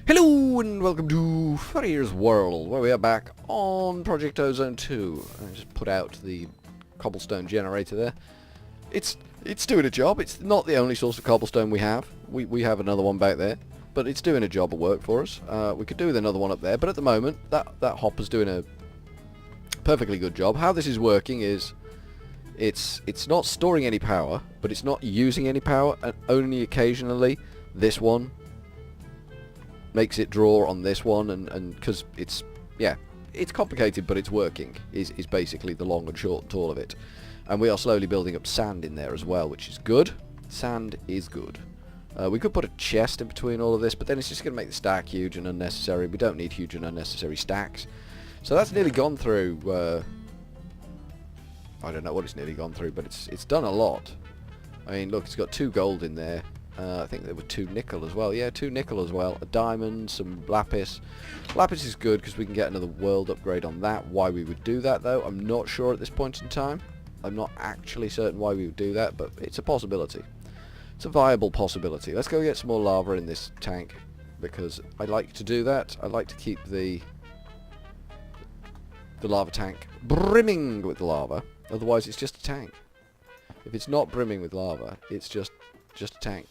Hello and welcome to Furryearsworld, where we are back on Project Ozone 2. I just put out the cobblestone generator there. It's doing a job. It's not the only source of cobblestone we have. We have another one back there, but it's doing a job of work for us. We could do with another one up there, but at the moment that hopper's doing a perfectly good job. How this is working is it's not storing any power, but it's not using any power, and only occasionally this one makes it draw on this one, and because it's complicated, but it's working is basically the long and short and tall of it. And we are slowly building up sand in there as well, which is good. Sand is good. We could put a chest in between all of this, but then it's just going to make the stack huge and unnecessary. We don't need huge and unnecessary stacks. So that's nearly gone through. I don't know what it's nearly gone through, but it's done a lot. I mean, look, it's got 2 gold in there. I think there were 2 nickel as well. Yeah, 2 nickel as well. A diamond, some lapis. Lapis is good because we can get another world upgrade on that. Why we would do that, though, I'm not sure at this point in time. I'm not actually certain why we would do that, but it's a possibility. It's a viable possibility. Let's go get some more lava in this tank, because I like to do that. I like to keep the lava tank brimming with lava. Otherwise, it's just a tank. If it's not brimming with lava, it's just a tank.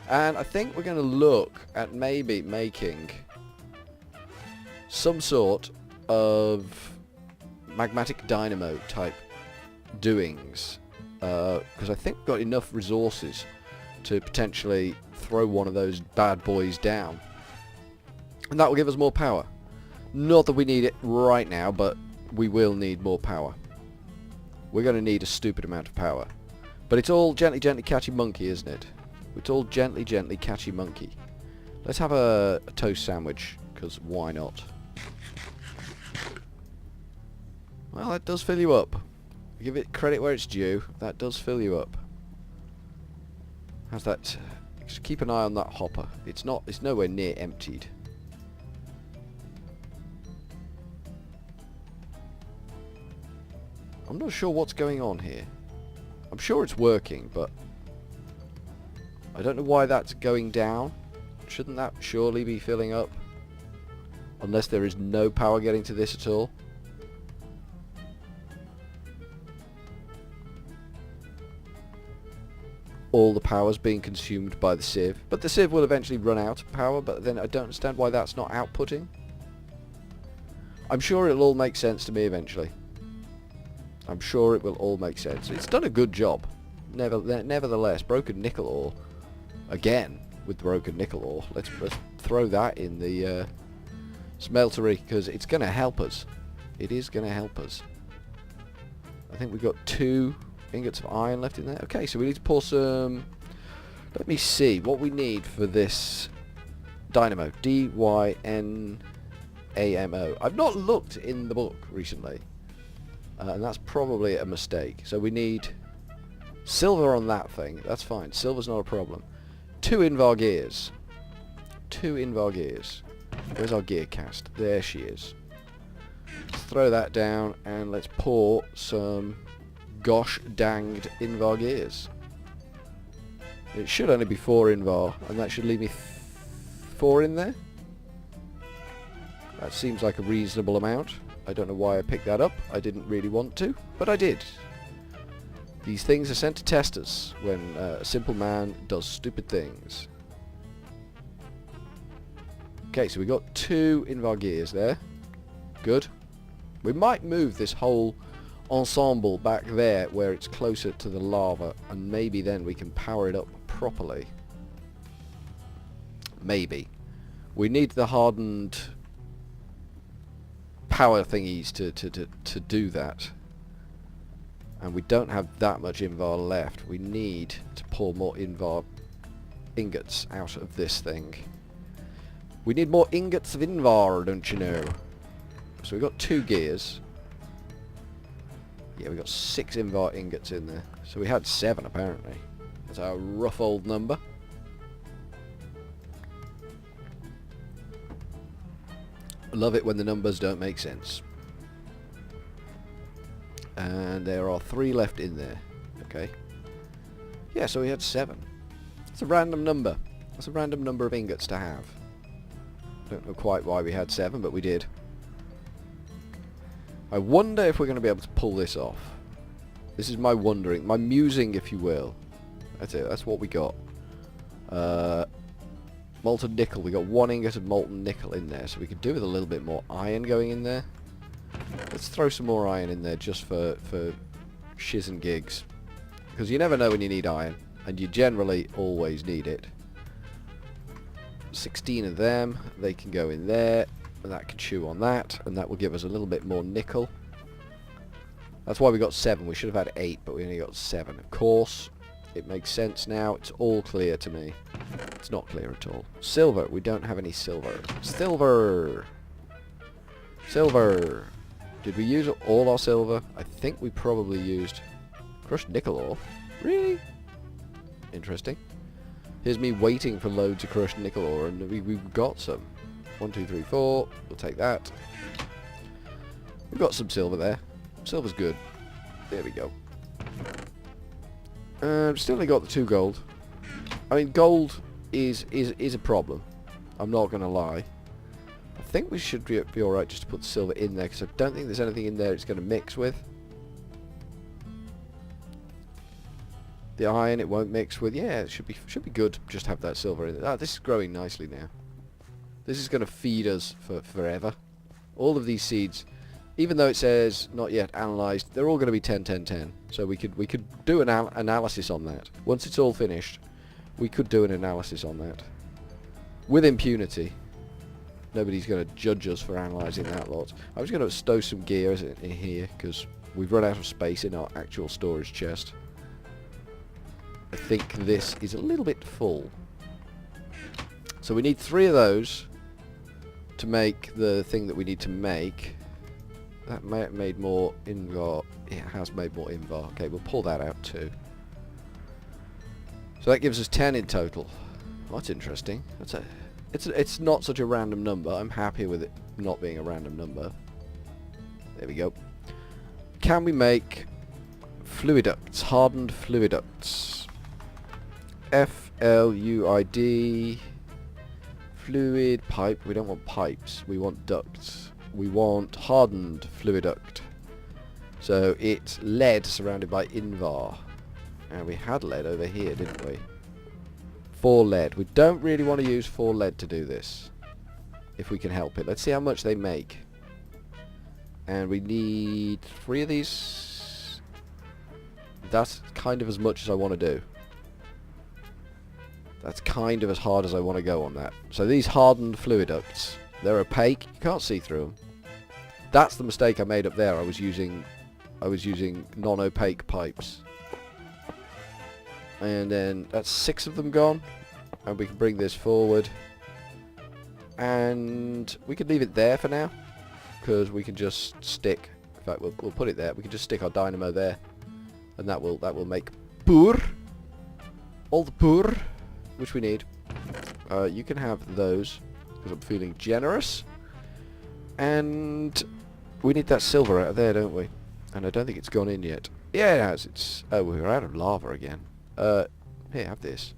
And I think we're going to look at maybe making some sort of magmatic dynamo type doings, because I think we've got enough resources to potentially throw one of those bad boys down, and that will give us more power. Not that we need it right now, but we will need more power. We're going to need a stupid amount of power. But it's all gently, gently catchy monkey, isn't it? It's all gently, gently catchy monkey. Let's have a toast sandwich, because why not? Well, that does fill you up. Give it credit where it's due. That does fill you up. How's that? Just keep an eye on that hopper. It's nowhere near emptied. I'm not sure what's going on here. I'm sure it's working, but I don't know why that's going down. Shouldn't that surely be filling up? Unless there is no power getting to this at all. All the power's being consumed by the sieve. But the sieve will eventually run out of power, but then I don't understand why that's not outputting. I'm sure it'll all make sense to me eventually. I'm sure it will all make sense. It's done a good job. Nevertheless, broken nickel ore. Again, with broken nickel ore. Let's throw that in the smeltery, because it's going to help us. It is going to help us. I think we've got 2 ingots of iron left in there. Okay, so we need to pour some... Let me see what we need for this dynamo. D-Y-N-A-M-O. I've not looked in the book recently. And that's probably a mistake. So we need silver on that thing. That's fine. Silver's not a problem. 2 Invar gears. 2 Invar gears. Where's our gear cast? There she is. Let's throw that down and let's pour some gosh danged Invar gears. It should only be 4 Invar, and that should leave me 4 in there. That seems like a reasonable amount. I don't know why I picked that up. I didn't really want to, but I did. These things are sent to test us when a simple man does stupid things. Okay, so we got 2 Invar gears there. Good. We might move this whole ensemble back there where it's closer to the lava, and maybe then we can power it up properly. Maybe. We need the hardened power thingies to do that, and we don't have that much Invar left. We need to pour more Invar ingots out of this thing. We need more ingots of Invar, don't you know? So we've got 2 gears. Yeah, we've got 6 Invar ingots in there. So we had 7 apparently. That's our rough old number. Love it when the numbers don't make sense. And there are 3 left in there. Okay. Yeah, so we had 7. It's a random number. That's a random number of ingots to have. Don't know quite why we had 7, but we did. I wonder if we're going to be able to pull this off. This is my wondering, my musing, if you will. That's it, that's what we got. Molten nickel, we got 1 ingot of molten nickel in there, so we could do with a little bit more iron going in there. Let's throw some more iron in there just for shiz and gigs. Because you never know when you need iron, and you generally always need it. 16 of them, they can go in there, and that can chew on that, and that will give us a little bit more nickel. That's why we got 7, we should have had 8, but we only got 7. Of course, it makes sense now, it's all clear to me. It's not clear at all. Silver, we don't have any silver. Silver! Silver! Did we use all our silver? I think we probably used crushed nickel ore. Really? Interesting. Here's me waiting for loads of crushed nickel ore, and we've got some. 1, 2, 3, 4. We'll take that. We've got some silver there. Silver's good. There we go. Still only got the 2 gold. I mean, gold is a problem. I'm not going to lie. I think we should be alright just to put silver in there, because I don't think there's anything in there it's going to mix with. The iron it won't mix with. Yeah, it should be good to just have that silver in there. Ah, this is growing nicely now. This is going to feed us for forever. All of these seeds, even though it says not yet analysed, they're all going to be 10, 10, 10. So we could do an analysis on that. Once it's all finished, we could do an analysis on that. With impunity. Nobody's going to judge us for analysing that lot. I was going to stow some gear in here, because we've run out of space in our actual storage chest. I think this is a little bit full. So we need 3 of those to make the thing that we need to make. That made more Invar. It has made more Invar. Okay, we'll pull that out too. So that gives us 10 in total. Well, that's interesting. It's not such a random number. I'm happy with it not being a random number. There we go. Can we make fluiducts? Hardened fluiducts. FLUID. Fluid pipe. We don't want pipes. We want ducts. We want hardened fluiduct. So it's lead surrounded by Invar. And we had lead over here, didn't we? 4 lead. We don't really want to use 4 lead to do this, if we can help it. Let's see how much they make. And we need 3 of these. That's kind of as much as I want to do. That's kind of as hard as I want to go on that. So these hardened fluiducts, they're opaque. You can't see through them. That's the mistake I made up there. I was using non-opaque pipes. And then that's 6 of them gone. And we can bring this forward. And we could leave it there for now, because we can just stick. In fact, we'll put it there. We can just stick our dynamo there, and that will make poor. All the poor, which we need. You can have those, because I'm feeling generous. And we need that silver out of there, don't we? And I don't think it's gone in yet. Yeah, it has. Oh, we're out of lava again. Here, have this.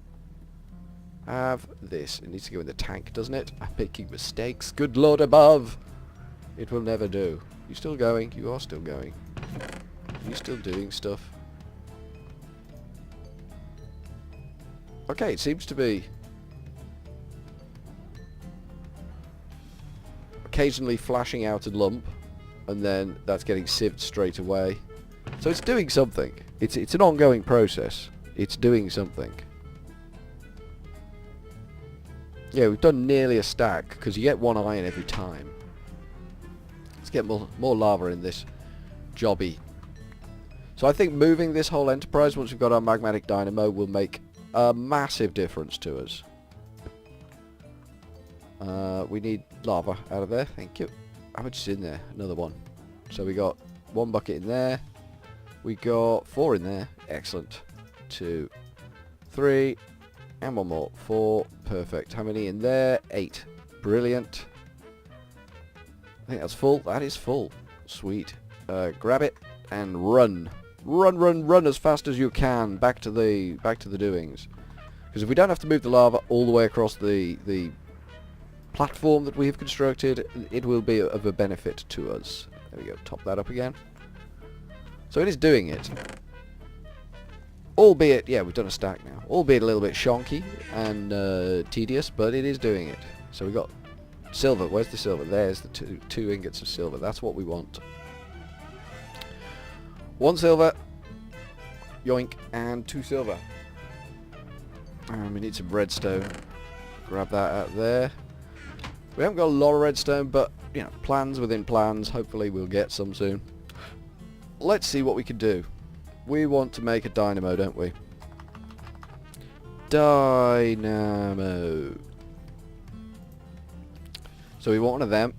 Have this. It needs to go in the tank, doesn't it? I'm making mistakes. Good Lord above! It will never do. You still going? You are still going. Are you still doing stuff? Okay, it seems to be occasionally flashing out a lump, and then that's getting sieved straight away. So it's doing something. It's an ongoing process. It's doing something. Yeah, we've done nearly a stack, because you get 1 iron every time. Let's get more lava in this jobby. So I think moving this whole enterprise, once we've got our magmatic dynamo, will make a massive difference to us. We need lava out of there. Thank you. How much is in there? Another 1. So we got 1 bucket in there. We got 4 in there. Excellent. 2, 3, and 1 more. 4. Perfect. How many in there? 8. Brilliant. I think that's full. That is full. Sweet. Grab it and run. Run as fast as you can back to the doings. Because if we don't have to move the lava all the way across the platform that we have constructed, it will be of a benefit to us. There we go, top that up again. So it is doing it. Albeit, yeah, we've done a stack now. Albeit a little bit shonky and tedious, but it is doing it. So we got silver. Where's the silver? There's the two ingots of silver. That's what we want. 1 silver. Yoink. And 2 silver. And we need some redstone. Grab that out there. We haven't got a lot of redstone, but, you know, plans within plans. Hopefully we'll get some soon. Let's see what we can do. We want to make a dynamo, don't we? Dynamo. So we want one of them.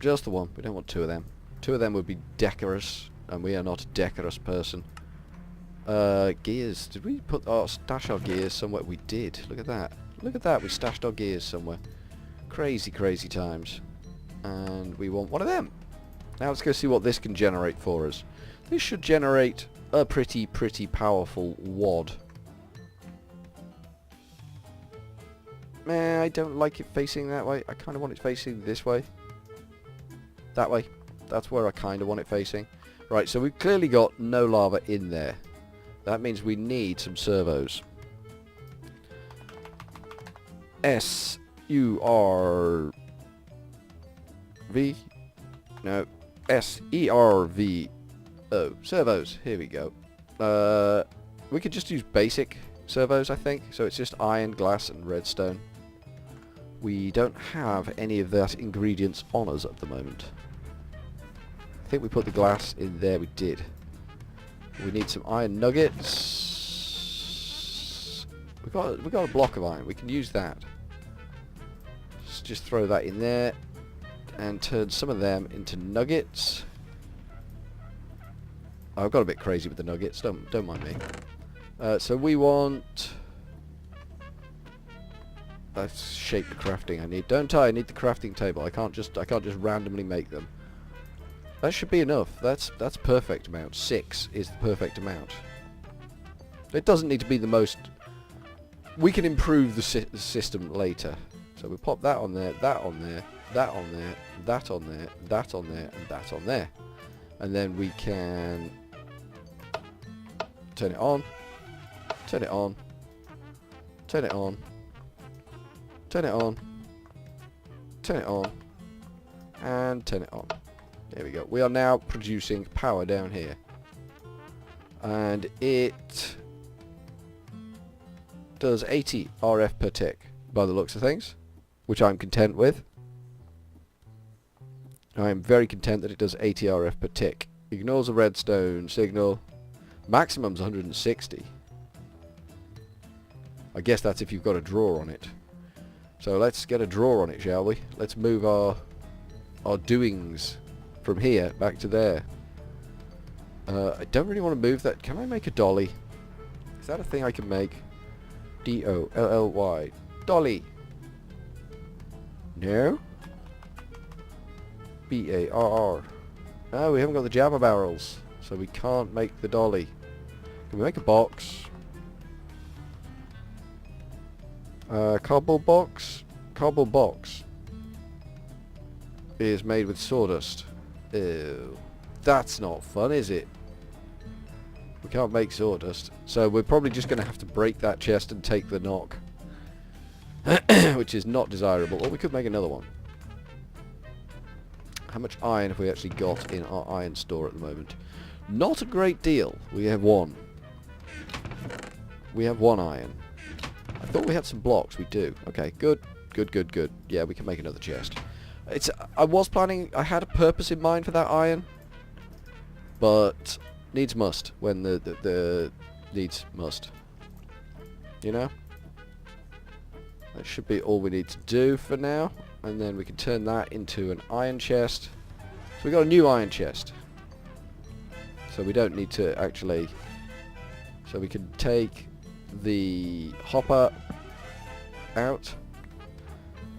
Just the one. We don't want 2 of them. 2 of them would be decorous, and we are not a decorous person. Gears. Did we put stash our gears somewhere? We did. Look at that. Look at that. We stashed our gears somewhere. Crazy, crazy times. And we want one of them. Now let's go see what this can generate for us. This should generate a pretty powerful wad. Man, I don't like it facing that way. I kind of want it facing this way. That way. That's where I kind of want it facing. Right, so we've clearly got no lava in there. That means we need some servos. S-U-R-V? No. S-E-R-V-O. Servos. Here we go. We could just use basic servos, I think. So it's just iron, glass, and redstone. We don't have any of that ingredients on us at the moment. I think we put the glass in there. We did. We need some iron nuggets. We got a block of iron. We can use that. Just throw that in there and turn some of them into nuggets. I've got a bit crazy with the nuggets. Don't mind me. So we want. Let's shape the crafting I need. Don't I? I need the crafting table. I can't just randomly make them. That should be enough. That's perfect amount. 6 is the perfect amount. It doesn't need to be the most. We can improve the system later. So we pop that on there, that on there, that on there, that on there, that on there, and that on there. And then we can turn it on, turn it on, turn it on, turn it on, turn it on, and turn it on. There we go. We are now producing power down here. And it does 80 RF per tick by the looks of things, which I'm content with. I am very content that it does 80 RF per tick. Ignores a redstone signal. Maximum's 160. I guess that's if you've got a drawer on it. So let's get a drawer on it, shall we? Let's move our doings from here back to there. I don't really want to move that. Can I make a dolly? Is that a thing I can make? D-O-L-L-Y. Dolly. No? B-A-R-R. No, we haven't got the jabber barrels, so we can't make the dolly. Can we make a box? Cardboard box? Cardboard box is made with sawdust. Ew. That's not fun, is it? We can't make sawdust, so we're probably just going to have to break that chest and take the knock. Which is not desirable. Or we could make another one. How much iron have we actually got in our iron store at the moment? Not a great deal. We have 1. We have 1 iron. I thought we had some blocks. We do. Okay, good. Good, good, good. Yeah, we can make another chest. I was planning. I had a purpose in mind for that iron. But needs must when the needs must. You know? That should be all we need to do for now. And then we can turn that into an iron chest. So we got a new iron chest. So we don't need to actually. So we can take the hopper out.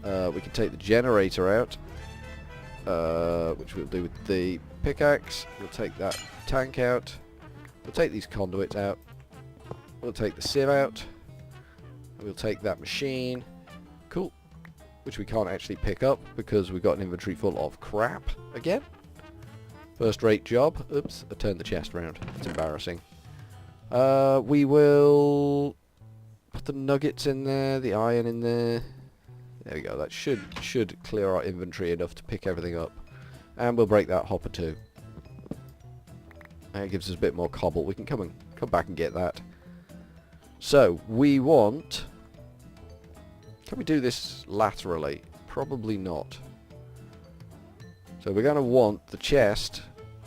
We can take the generator out. Which we'll do with the pickaxe. We'll take that tank out. We'll take these conduits out. We'll take the sieve out. We'll take that machine. Cool. which we can't actually pick up because we've got an inventory full of crap again. First rate job. Oops, I turned the chest around. That's embarrassing. We will put the nuggets in there, the iron in there. There we go. That should clear our inventory enough to pick everything up. And we'll break that hopper too. That gives us a bit more cobble. We can come back and get that. So, we want... Can we do this laterally? Probably not. So we're going to want the chest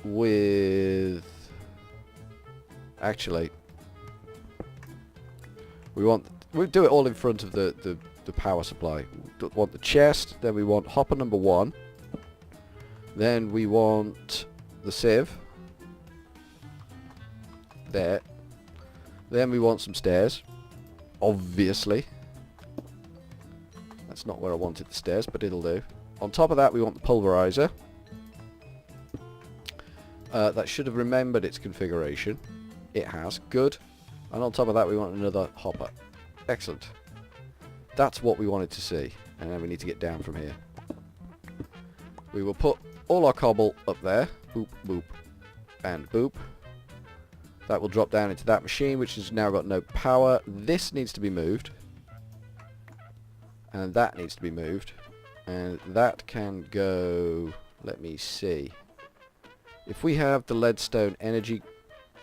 with... Actually, we'll do it all in front of the power supply. We want the chest, then we want hopper number 1. Then we want the sieve. There. Then we want some stairs. Obviously. That's not where I wanted the stairs, but it'll do. On top of that, we want the pulverizer. That should have remembered its configuration. It has. Good. And on top of that, we want another hopper. Excellent. That's what we wanted to see. And then we need to get down from here. We will put all our cobble up there. Boop, boop, and boop. That will drop down into that machine, which has now got no power. This needs to be moved. And that needs to be moved. And that can go... Let me see. If we have the leadstone energy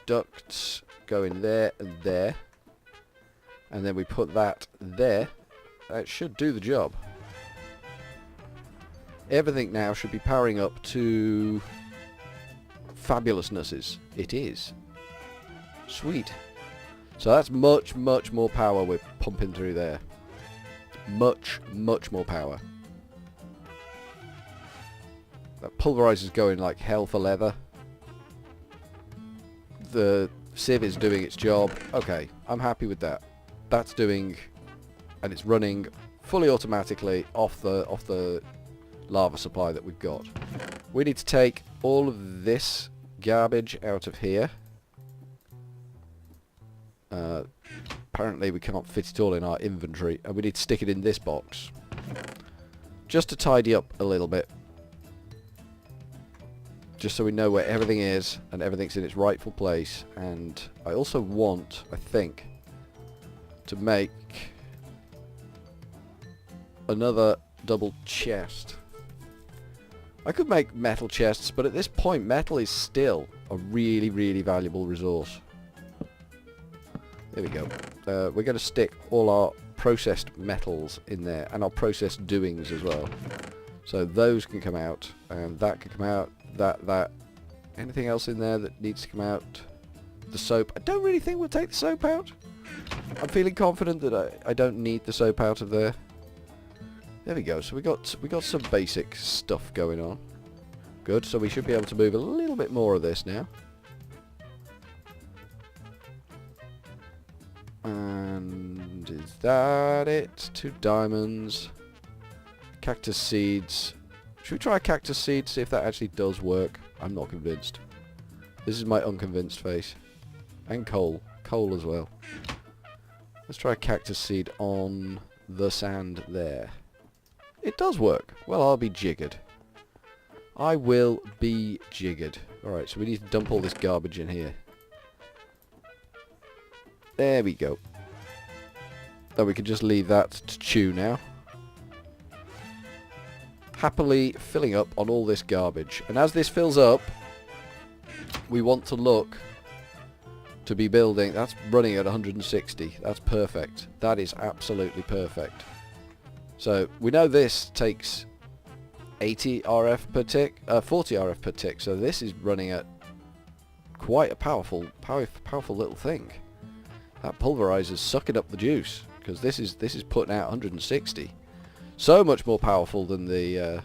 ducts going there and there, and then we put that there, that should do the job. Everything now should be powering up to fabulousnesses. It is. Sweet. So that's much, much more power we're pumping through there. Much, much more power. That pulverizer's going like hell for leather. The sieve is doing its job. Okay, I'm happy with that. That's doing, and it's running fully automatically off the lava supply that we've got. We need to take all of this garbage out of here. Apparently we can't fit it all in our inventory, and we need to stick it in this box. Just to tidy up a little bit. Just so we know where everything is, and everything's in its rightful place. And I also want, I think, to make another double chest. I could make metal chests, but at this point metal is still a really, really valuable resource. There we go. We're going to stick all our processed metals in there, and our processed doings as well. So those can come out, and that can come out, that. Anything else in there that needs to come out? The soap. I don't really think we'll take the soap out. I'm feeling confident that I don't need the soap out of there. There we go. So we got some basic stuff going on. Good. So we should be able to move a little bit more of this now. And is that it? 2 diamonds. Cactus seeds. Should we try a cactus seed, see if that actually does work? I'm not convinced. This is my unconvinced face. And coal. Coal as well. Let's try a cactus seed on the sand there. It does work. Well, I'll be jiggered. I will be jiggered. Alright, so we need to dump all this garbage in here. There we go. Then we can just leave that to chew now. Happily filling up on all this garbage. And as this fills up, we want to look to be building. That's running at 160. That's perfect. That is absolutely perfect. So we know this takes 80 RF per tick, 40 RF per tick. So this is running at quite a powerful little thing. That pulverizer's sucking up the juice, because this is putting out 160. So much more powerful than the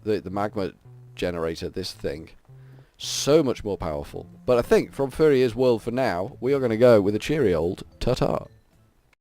magma generator, this thing. So much more powerful. But I think from Furryearsworld for now, we are going to go with a cheery old ta-ta.